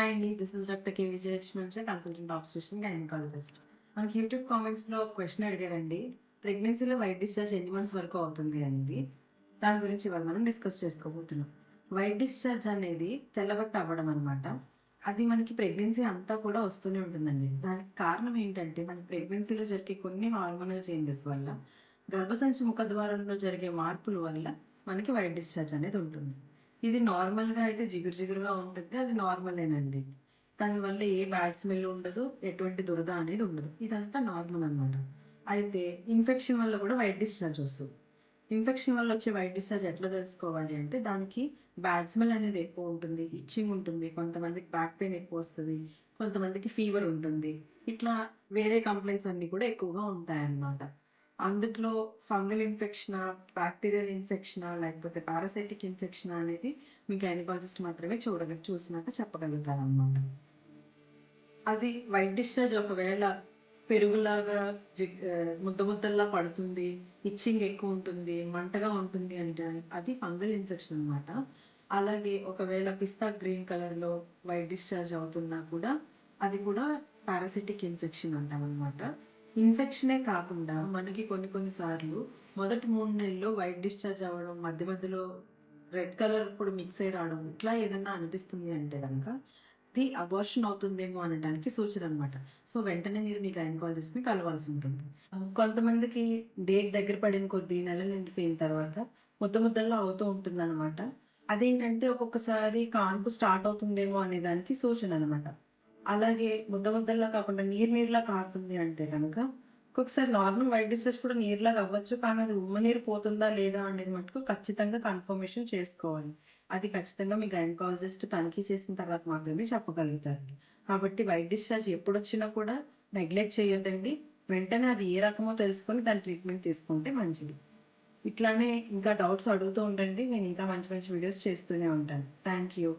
Hi అండి. This is doctor K Vijayalakshmi, consultant obstetrician gynaecologist. మనకి YouTube కామెంట్స్‌లో ఒక క్వెషన్ అడిగారండి. ప్రెగ్నెన్సీలో వైట్ డిశ్చార్జ్ ఎన్ని మంత్స్ వరకు అవుతుంది అనేది. దాని గురించి ఇవాళ మనం డిస్కస్ చేసుకోబోతున్నాం. వైట్ డిశ్చార్జ్ అనేది తెల్లబట్ట అవ్వడం అనమాట. అది మనకి ప్రెగ్నెన్సీ అంతా కూడా వస్తూనే ఉంటుందండి. దానికి కారణం ఏంటంటే, మన ప్రెగ్నెన్సీలో జరిగే కొన్ని హార్మోనల్ చేంజెస్ వల్ల, గర్భసంచి ముఖద్వారంలో జరిగే మార్పుల వల్ల మనకి వైట్ డిశ్చార్జ్ అనేది ఉంటుంది. ఇది నార్మల్‌గా అయితే జిగురు జిగురుగా ఉంటుంది. అది నార్మలేనండి. దానివల్ల ఏ బ్యాడ్ స్మెల్ ఉండదు. ఎటువంటి దురద అనేది ఉండదు. ఇదంతా నార్మల్ అనమాట. అయితే ఇన్ఫెక్షన్ వల్ల కూడా వైట్ డిశ్చార్జ్ వస్తది. ఇన్ఫెక్షన్ వల్ల వచ్చే వైట్ డిశ్చార్జ్ ఎట్లా తెలుసుకోవాలి అంటే, దానికి బ్యాడ్ స్మెల్ అనేది ఎక్కువ ఉంటుంది. ఇచ్చింగ్ ఉంటుంది. కొంతమందికి బ్యాక్ పెయిన్ ఎక్కువొస్తది. కొంతమందికి ఫీవర్ ఉంటుంది. ఇట్లా వేరే కంప్లెయింట్స్ అన్నీ కూడా ఎక్కువగా ఉంటాయన్నమాట. అందుట్లో ఫంగల్ ఇన్ఫెక్షనా, బాక్టీరియల్ ఇన్ఫెక్షనా, లేకపోతే పారాసైటిక్ ఇన్ఫెక్షనా అనేది మీ గైనకాలజిస్ట్ మాత్రమే చూసినాక చెప్పగలుగుతారనమాట. అది వైట్ డిశ్చార్జ్ ఒకవేళ పెరుగులాగా ముద్ద ముద్దల్లా పడుతుంది, ఇచ్చింగ్ ఎక్కువ ఉంటుంది, మంటగా ఉంటుంది అంటే అది ఫంగల్ ఇన్ఫెక్షన్ అనమాట. అలాగే ఒకవేళ పిస్తా గ్రీన్ కలర్‌లో వైట్ డిశ్చార్జ్ అవుతున్నా కూడా అది కూడా పారాసిటిక్ ఇన్ఫెక్షన్ అంటామనమాట. ఇన్ఫెక్షనే కాకుండా మనకి కొన్ని కొన్ని సార్లు మొదటి 3 నెలల్లో వైట్ డిశ్చార్జ్ అవ్వడం, మధ్య మధ్యలో రెడ్ కలర్ కూడా మిక్స్ అయ్యి రావడం ఇట్లా ఏదన్నా అనిపిస్తుంది అంటే గనక ఇది అబార్షన్ అవుతుందేమో అనడానికి సూచన అనమాట. సో, వెంటనే మీరు మీ గైనకాలజిస్ట్‌ని కలవాల్సి ఉంటుంది. కొంతమందికి డేట్ దగ్గర పడిన కొద్దీ నెలలు నిండిపోయిన తర్వాత ముద్ద ముద్దల్లా అవుతూ ఉంటుందనమాట. అదేంటంటే ఒక్కొక్కసారి కాన్పు స్టార్ట్ అవుతుందేమో అనే దానికి సూచన అనమాట. అలాగే ముద్ద ముద్దల్లా కాకుండా నీరు నీరులా కారుతుంది అంటే గనక ఒక్కొక్కసారి నార్మల్ వైట్ డిశ్చార్జ్ కూడా నీరులాగా అవ్వచ్చు. కానీ అది ఉమ్మ నీరు పోతుందా లేదా అనేది మటుకు ఖచ్చితంగా కన్ఫర్మేషన్ చేసుకోవాలి. అది ఖచ్చితంగా మీ గైనకాలజిస్ట్ తనిఖీ చేసిన తర్వాత మాత్రమే చెప్పగలుగుతారు. కాబట్టి వైట్ డిశ్చార్జ్ ఎప్పుడొచ్చినా కూడా నెగ్లెక్ట్ చేయొద్దండి. వెంటనే అది ఏ రకమో తెలుసుకొని దాని ట్రీట్మెంట్ తీసుకుంటే మంచిది. ఇట్లానే ఇంకా డౌట్స్ అడుగుతూ ఉండండి. నేను ఇంకా మంచి మంచి వీడియోస్ చేస్తూనే ఉంటాను. Thank you.